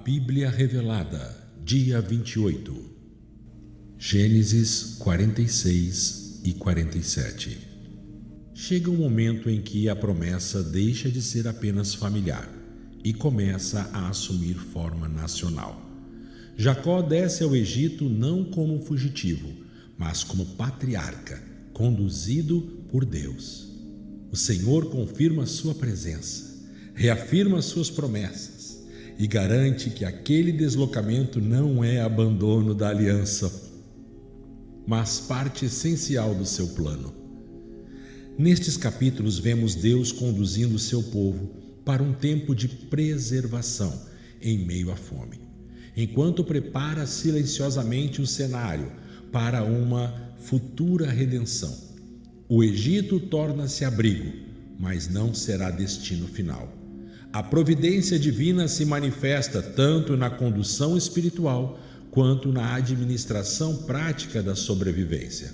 Bíblia Revelada, dia 28. Gênesis 46 e 47. Chega um momento em que a promessa deixa de ser apenas familiar e começa a assumir forma nacional. Jacó desce ao Egito não como fugitivo, mas como patriarca, conduzido por Deus. O Senhor confirma sua presença, reafirma suas promessas e garante que aquele deslocamento não é abandono da aliança, mas parte essencial do seu plano. Nestes capítulos vemos Deus conduzindo seu povo para um tempo de preservação em meio à fome, enquanto prepara silenciosamente o cenário para uma futura redenção. O Egito torna-se abrigo, mas não será destino final. A providência divina se manifesta tanto na condução espiritual quanto na administração prática da sobrevivência.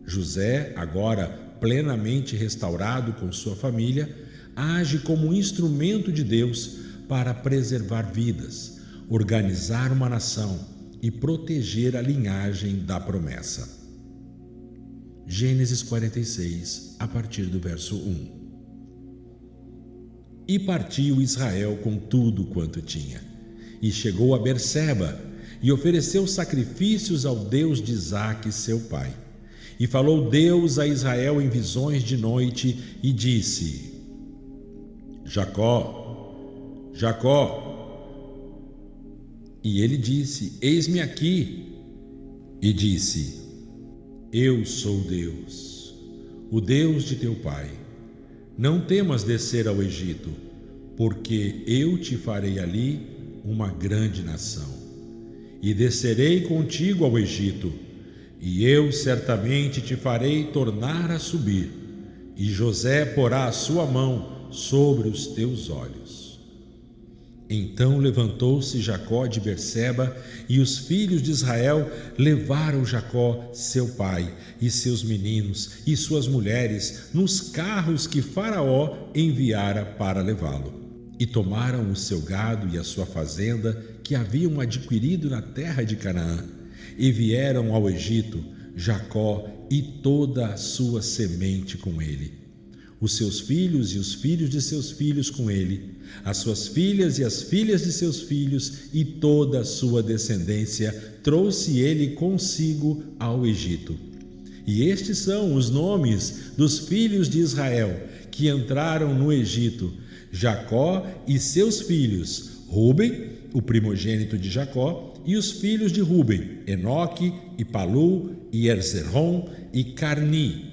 José, agora plenamente restaurado com sua família, age como um instrumento de Deus para preservar vidas, organizar uma nação e proteger a linhagem da promessa. Gênesis 46, a partir do verso 1. E partiu Israel com tudo quanto tinha, e chegou a Berseba, e ofereceu sacrifícios ao Deus de Isaque, seu pai. E falou Deus a Israel em visões de noite, e disse: Jacó, Jacó. E ele disse: Eis-me aqui. E disse: Eu sou Deus, o Deus de teu pai. Não temas descer ao Egito, porque eu te farei ali uma grande nação. E descerei contigo ao Egito, e eu certamente te farei tornar a subir, e José porá a sua mão sobre os teus olhos. Então levantou-se Jacó de Berseba, e os filhos de Israel levaram Jacó, seu pai, e seus meninos e suas mulheres nos carros que Faraó enviara para levá-lo. E tomaram o seu gado e a sua fazenda que haviam adquirido na terra de Canaã, e vieram ao Egito, Jacó e toda a sua semente com ele, os seus filhos e os filhos de seus filhos com ele, as suas filhas e as filhas de seus filhos, e toda a sua descendência trouxe ele consigo ao Egito. E estes são os nomes dos filhos de Israel que entraram no Egito: Jacó e seus filhos, Ruben, o primogênito de Jacó, e os filhos de Ruben, Enoque, e Palu, e Erzerrom, e Carni.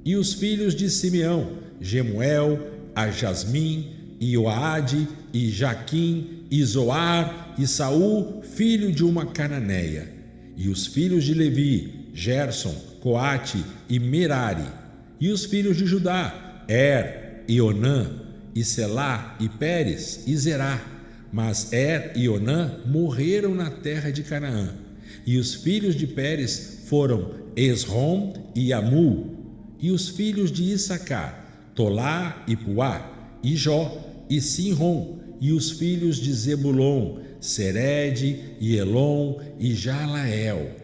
E os filhos de Simeão, Gemuel, a Jasmim, e Oade, e Jaquim, e Zoar, e Saul, filho de uma cananeia. E os filhos de Levi, Gerson, Coate e Merari. E os filhos de Judá, e Onã, e Selá, e Pérez, e Zerá. Mas e Onã morreram na terra de Canaã. E os filhos de Pérez foram Esrom e Amul. E os filhos de Issacar, Tolá e Puá, e Jó, e Sinrom. E os filhos de Zebulon, Sered, e Elon, e Jalael.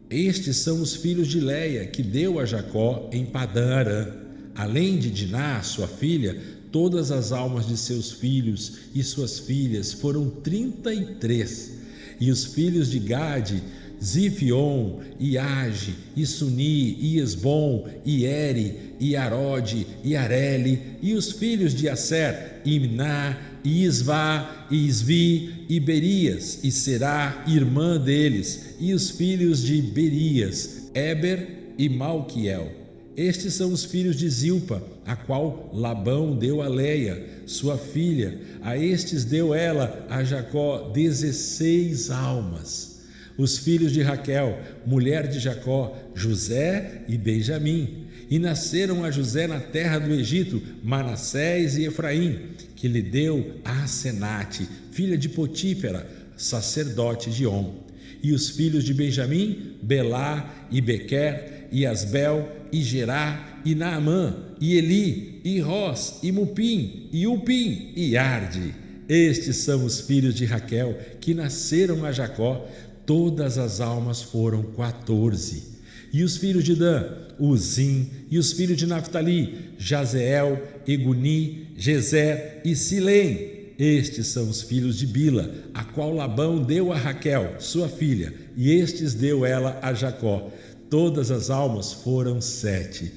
Estes são os filhos de Leia, que deu a Jacó em Padã Arã. Além de Diná, sua filha, todas as almas de seus filhos e suas filhas foram 33. E os filhos de Gade, Zifion, e Age, e Suni, e Esbom, e Eri, e Arode, e Areli. E os filhos de Aser, Imná, e Isvá, e Isvi, e Berias, e Será, irmã deles. E os filhos de Berias, Eber e Malquiel. Estes são os filhos de Zilpa, a qual Labão deu a Leia, sua filha. A estes deu ela a Jacó 16 almas. Os filhos de Raquel, mulher de Jacó, José e Benjamim. E nasceram a José na terra do Egito Manassés e Efraim, que lhe deu a Asenate, filha de Potífera, sacerdote de On. E os filhos de Benjamim, Belá e Bequer, e Asbel, e Gerá, e Naamã, e Eli, e Ros, e Mupim, e Upim, e Arde. Estes são os filhos de Raquel, que nasceram a Jacó. Todas as almas foram 14. E os filhos de Dan, Uzim, e os filhos de Naftali, Jazeel, Eguni, Jezer e Silém. Estes são os filhos de Bila, a qual Labão deu a Raquel, sua filha, e estes deu ela a Jacó. Todas as almas foram 7.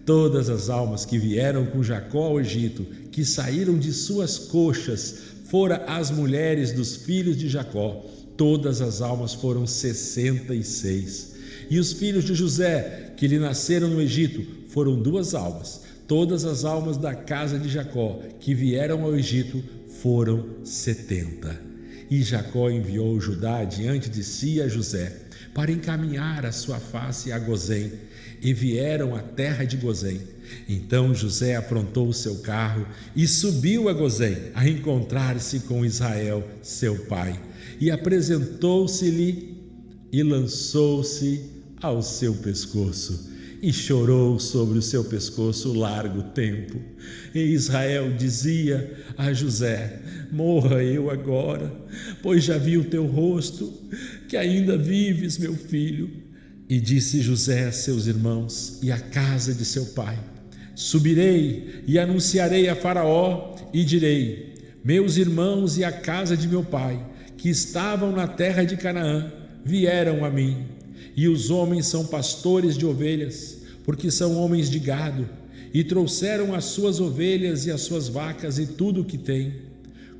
Todas as almas que vieram com Jacó ao Egito, que saíram de suas coxas, foram as mulheres dos filhos de Jacó. Todas as almas foram 66. E os filhos de José, que lhe nasceram no Egito, foram 2 almas. Todas as almas da casa de Jacó, que vieram ao Egito, foram 70. E Jacó enviou Judá diante de si a José, para encaminhar a sua face a Gozém, e vieram à terra de Gozém. Então José aprontou o seu carro e subiu a Gozém, a encontrar-se com Israel, seu pai, e apresentou-se-lhe e lançou-se ao seu pescoço, e chorou sobre o seu pescoço largo tempo. E Israel dizia a José: morra eu agora, pois já vi o teu rosto, que ainda vives, meu filho. E disse José a seus irmãos e à casa de seu pai: subirei e anunciarei a Faraó e direi: meus irmãos e a casa de meu pai, que estavam na terra de Canaã, vieram a mim. E os homens são pastores de ovelhas, porque são homens de gado, e trouxeram as suas ovelhas e as suas vacas e tudo o que têm.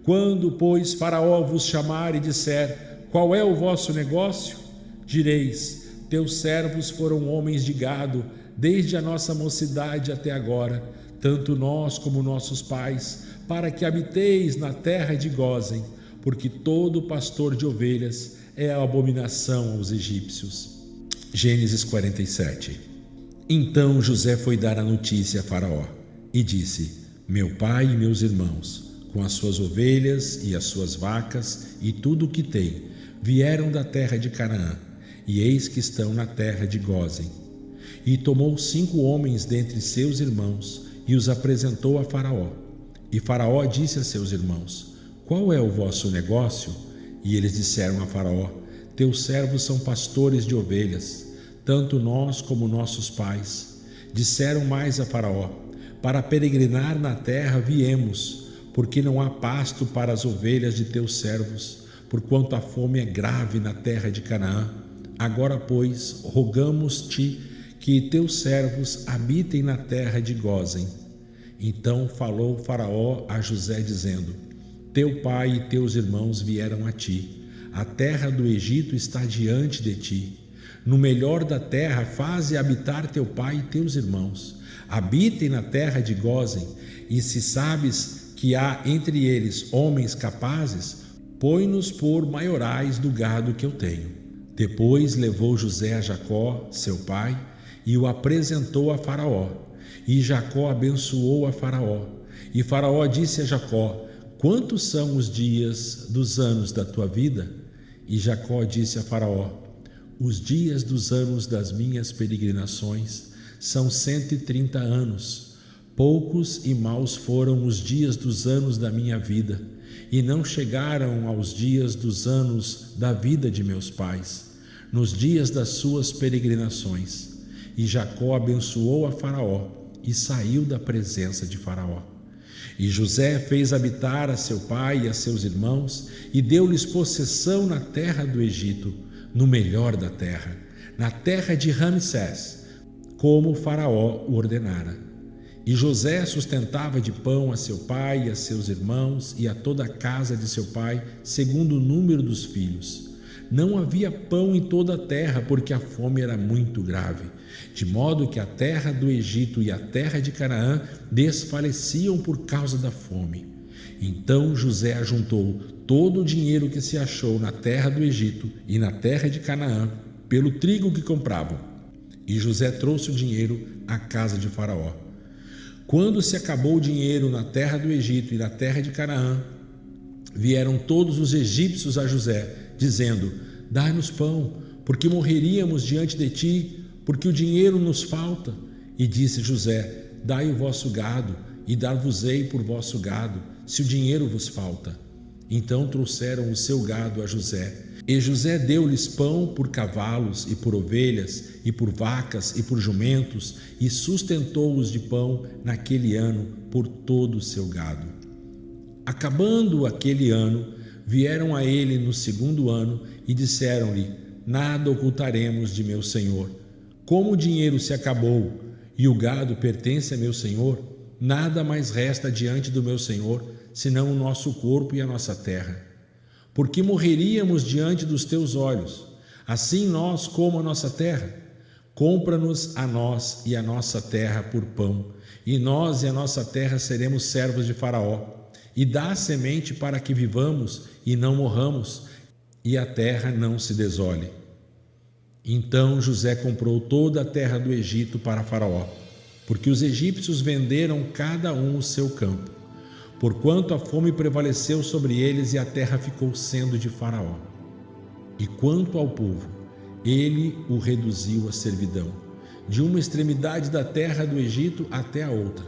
Quando, pois, Faraó vos chamar e disser: qual é o vosso negócio? Direis: teus servos foram homens de gado, desde a nossa mocidade até agora, tanto nós como nossos pais, para que habiteis na terra de Gósen, porque todo pastor de ovelhas é a abominação aos egípcios. Gênesis 47. Então José foi dar a notícia a Faraó e disse: meu pai e meus irmãos, com as suas ovelhas e as suas vacas e tudo o que tem, vieram da terra de Canaã, e eis que estão na terra de Gósen. E tomou 5 homens dentre seus irmãos e os apresentou a Faraó. E Faraó disse a seus irmãos: qual é o vosso negócio? E eles disseram a Faraó: teus servos são pastores de ovelhas, tanto nós como nossos pais. Disseram mais a Faraó: para peregrinar na terra viemos, porque não há pasto para as ovelhas de teus servos, porquanto a fome é grave na terra de Canaã. Agora, pois, rogamos-te que teus servos habitem na terra de Gósen. Então falou Faraó a José, dizendo: teu pai e teus irmãos vieram a ti, a terra do Egito está diante de ti. No melhor da terra faze habitar teu pai e teus irmãos. Habitem na terra de Gósen, e se sabes que há entre eles homens capazes, põe-nos por maiorais do gado que eu tenho. Depois levou José a Jacó, seu pai, e o apresentou a Faraó. E Jacó abençoou a Faraó. E Faraó disse a Jacó: quantos são os dias dos anos da tua vida? E Jacó disse a Faraó: os dias dos anos das minhas peregrinações são 130 anos. Poucos e maus foram os dias dos anos da minha vida, e não chegaram aos dias dos anos da vida de meus pais, nos dias das suas peregrinações. E Jacó abençoou a Faraó e saiu da presença de Faraó. E José fez habitar a seu pai e a seus irmãos, e deu-lhes possessão na terra do Egito, no melhor da terra, na terra de Ramsés, como Faraó o ordenara. E José sustentava de pão a seu pai e a seus irmãos e a toda a casa de seu pai, segundo o número dos filhos. Não havia pão em toda a terra, porque a fome era muito grave, de modo que a terra do Egito e a terra de Canaã desfaleciam por causa da fome. Então José ajuntou todo o dinheiro que se achou na terra do Egito e na terra de Canaã, pelo trigo que compravam. E José trouxe o dinheiro à casa de Faraó. Quando se acabou o dinheiro na terra do Egito e na terra de Canaã, vieram todos os egípcios a José, dizendo: dai-nos pão, porque morreríamos diante de ti, porque o dinheiro nos falta. E disse José: dai o vosso gado, e dar-vos-ei por vosso gado, se o dinheiro vos falta. Então trouxeram o seu gado a José, e José deu-lhes pão por cavalos e por ovelhas, e por vacas e por jumentos, e sustentou-os de pão naquele ano por todo o seu gado. Acabando aquele ano, vieram a ele no segundo ano e disseram-lhe: nada ocultaremos de meu senhor. Como o dinheiro se acabou e o gado pertence a meu senhor, nada mais resta diante do meu senhor, senão o nosso corpo e a nossa terra. Porque morreríamos diante dos teus olhos, assim nós como a nossa terra. Compra-nos a nós e a nossa terra por pão, e nós e a nossa terra seremos servos de Faraó. E dá semente para que vivamos e não morramos, e a terra não se desole. Então José comprou toda a terra do Egito para Faraó, porque os egípcios venderam cada um o seu campo, porquanto a fome prevaleceu sobre eles e a terra ficou sendo de Faraó. E quanto ao povo, ele o reduziu à servidão, de uma extremidade da terra do Egito até a outra.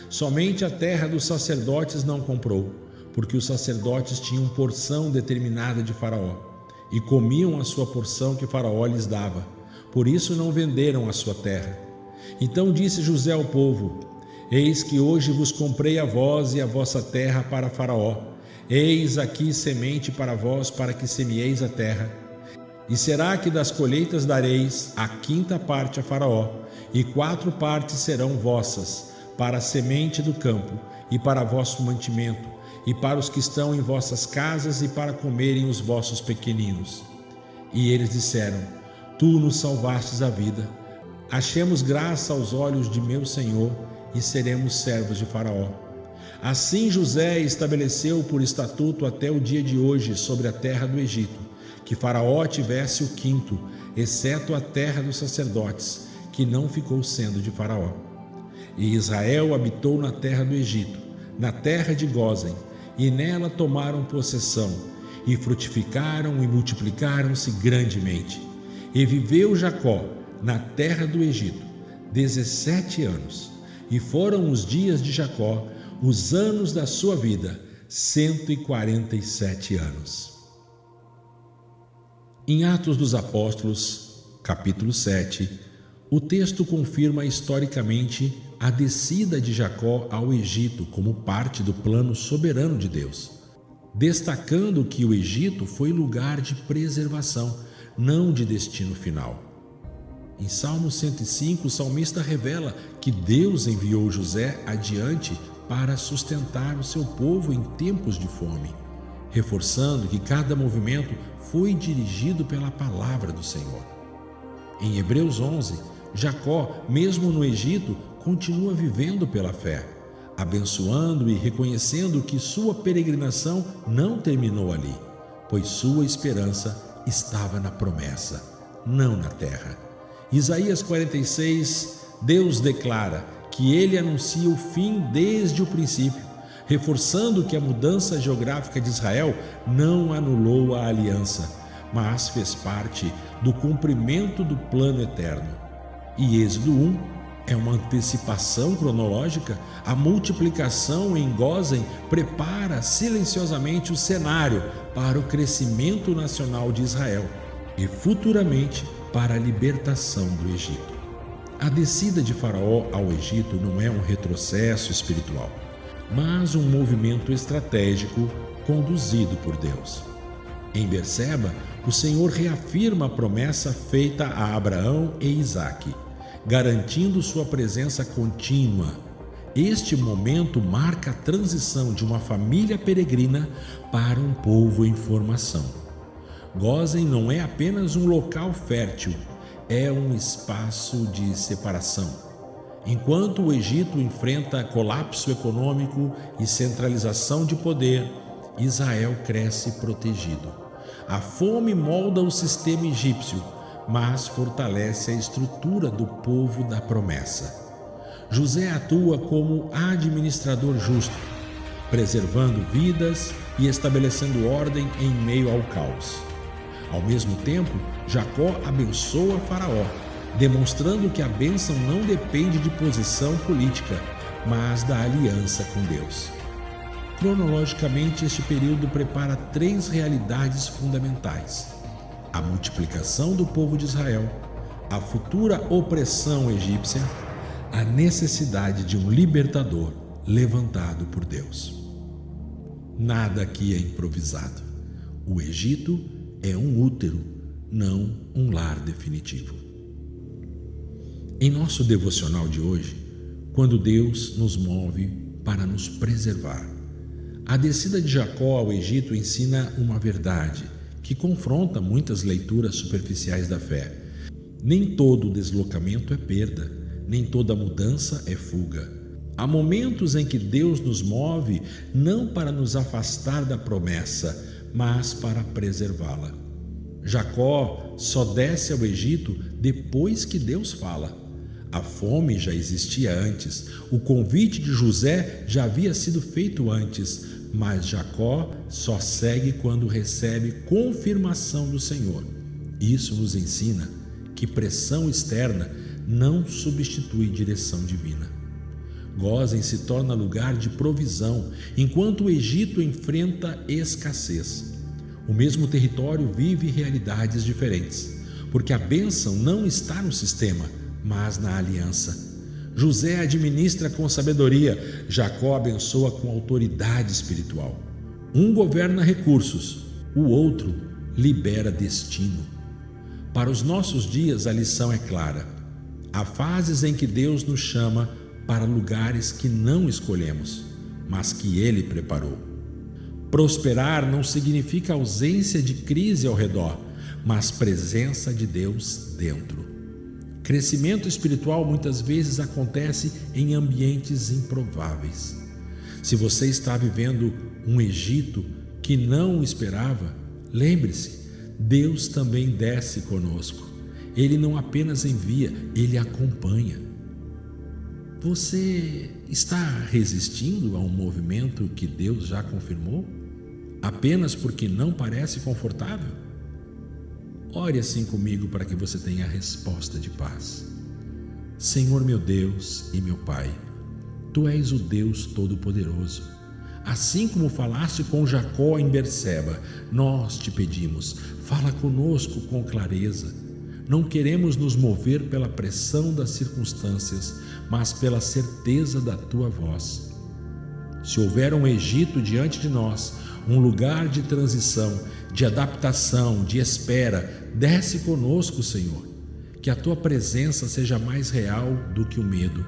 Somente a terra dos sacerdotes não comprou, porque os sacerdotes tinham porção determinada de Faraó, e comiam a sua porção que Faraó lhes dava. Por isso não venderam a sua terra. Então disse José ao povo: eis que hoje vos comprei a vós e a vossa terra para Faraó. Eis aqui semente para vós, para que semieis a terra. E será que das colheitas dareis a quinta parte a Faraó, e 4 partes serão vossas, para a semente do campo, e para vosso mantimento, e para os que estão em vossas casas, e para comerem os vossos pequeninos. E eles disseram: tu nos salvastes a vida. Achemos graça aos olhos de meu senhor, e seremos servos de Faraó. Assim José estabeleceu por estatuto até o dia de hoje sobre a terra do Egito, que Faraó tivesse o quinto, exceto a terra dos sacerdotes, que não ficou sendo de Faraó. E Israel habitou na terra do Egito, na terra de Gósen, e nela tomaram possessão, e frutificaram e multiplicaram-se grandemente. E viveu Jacó na terra do Egito 17 anos, e foram os dias de Jacó, os anos da sua vida, 147 anos. Em Atos dos Apóstolos, capítulo 7, o texto confirma historicamente a descida de Jacó ao Egito como parte do plano soberano de Deus, destacando que o Egito foi lugar de preservação, não de destino final. Em Salmo 105, o salmista revela que Deus enviou José adiante para sustentar o seu povo em tempos de fome, reforçando que cada movimento foi dirigido pela palavra do Senhor. Em Hebreus 11, Jacó, mesmo no Egito, continua vivendo pela fé, abençoando e reconhecendo que sua peregrinação não terminou ali, pois sua esperança estava na promessa, não na terra. Isaías 46, Deus declara que ele anuncia o fim desde o princípio, reforçando que a mudança geográfica de Israel não anulou a aliança, mas fez parte do cumprimento do plano eterno. E Êxodo 1 é uma antecipação cronológica. A multiplicação em Gósen prepara silenciosamente o cenário para o crescimento nacional de Israel e futuramente para a libertação do Egito. A descida de Faraó ao Egito não é um retrocesso espiritual, mas um movimento estratégico conduzido por Deus. Em Berseba, o Senhor reafirma a promessa feita a Abraão e Isaque, garantindo sua presença contínua. Este momento marca a transição de uma família peregrina para um povo em formação. Gósen não é apenas um local fértil, é um espaço de separação. Enquanto o Egito enfrenta colapso econômico e centralização de poder, Israel cresce protegido. A fome molda o sistema egípcio, mas fortalece a estrutura do povo da promessa. José atua como administrador justo, preservando vidas e estabelecendo ordem em meio ao caos. Ao mesmo tempo, Jacó abençoa Faraó, demonstrando que a bênção não depende de posição política, mas da aliança com Deus. Cronologicamente, este período prepara 3 realidades fundamentais: a multiplicação do povo de Israel, a futura opressão egípcia, a necessidade de um libertador levantado por Deus. Nada aqui é improvisado. O Egito é um útero, não um lar definitivo. Em nosso devocional de hoje, quando Deus nos move para nos preservar, a descida de Jacó ao Egito ensina uma verdade que confronta muitas leituras superficiais da fé. Nem todo deslocamento é perda, nem toda mudança é fuga. Há momentos em que Deus nos move não para nos afastar da promessa, mas para preservá-la. Jacó só desce ao Egito depois que Deus fala. A fome já existia antes, o convite de José já havia sido feito antes, mas Jacó só segue quando recebe confirmação do Senhor. Isso nos ensina que pressão externa não substitui direção divina. Gósen se torna lugar de provisão, enquanto o Egito enfrenta escassez. O mesmo território vive realidades diferentes, porque a bênção não está no sistema, mas na aliança. José administra com sabedoria, Jacó abençoa com autoridade espiritual. Um governa recursos, o outro libera destino. Para os nossos dias, a lição é clara. Há fases em que Deus nos chama para lugares que não escolhemos, mas que Ele preparou. Prosperar não significa ausência de crise ao redor, mas presença de Deus dentro. Crescimento espiritual muitas vezes acontece em ambientes improváveis. Se você está vivendo um Egito que não esperava, lembre-se, Deus também desce conosco. Ele não apenas envia, Ele acompanha. Você está resistindo a um movimento que Deus já confirmou? Apenas porque não parece confortável? Ore assim comigo para que você tenha a resposta de paz. Senhor meu Deus e meu Pai, Tu és o Deus Todo-Poderoso. Assim como falaste com Jacó em Berseba, nós te pedimos, fala conosco com clareza. Não queremos nos mover pela pressão das circunstâncias, mas pela certeza da Tua voz. Se houver um Egito diante de nós, um lugar de transição, de adaptação, de espera, desce conosco, Senhor. Que a Tua presença seja mais real do que o medo,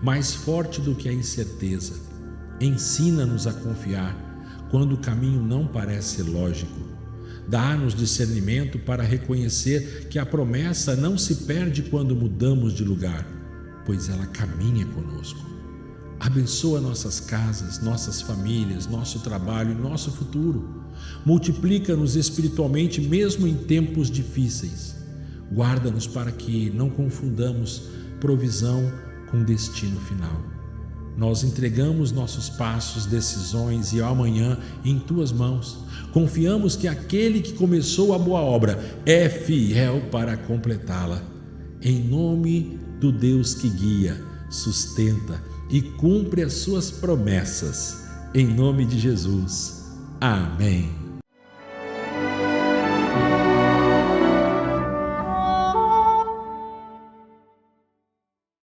mais forte do que a incerteza. Ensina-nos a confiar quando o caminho não parece lógico. Dá-nos discernimento para reconhecer que a promessa não se perde quando mudamos de lugar, pois ela caminha conosco. Abençoa nossas casas, nossas famílias, nosso trabalho e nosso futuro. Multiplica-nos espiritualmente mesmo em tempos difíceis. Guarda-nos para que não confundamos provisão com destino final. Nós entregamos nossos passos, decisões e o amanhã em Tuas mãos. Confiamos que aquele que começou a boa obra é fiel para completá-la. Em nome do Deus que guia, sustenta e cumpre as Suas promessas. Em nome de Jesus. Amém.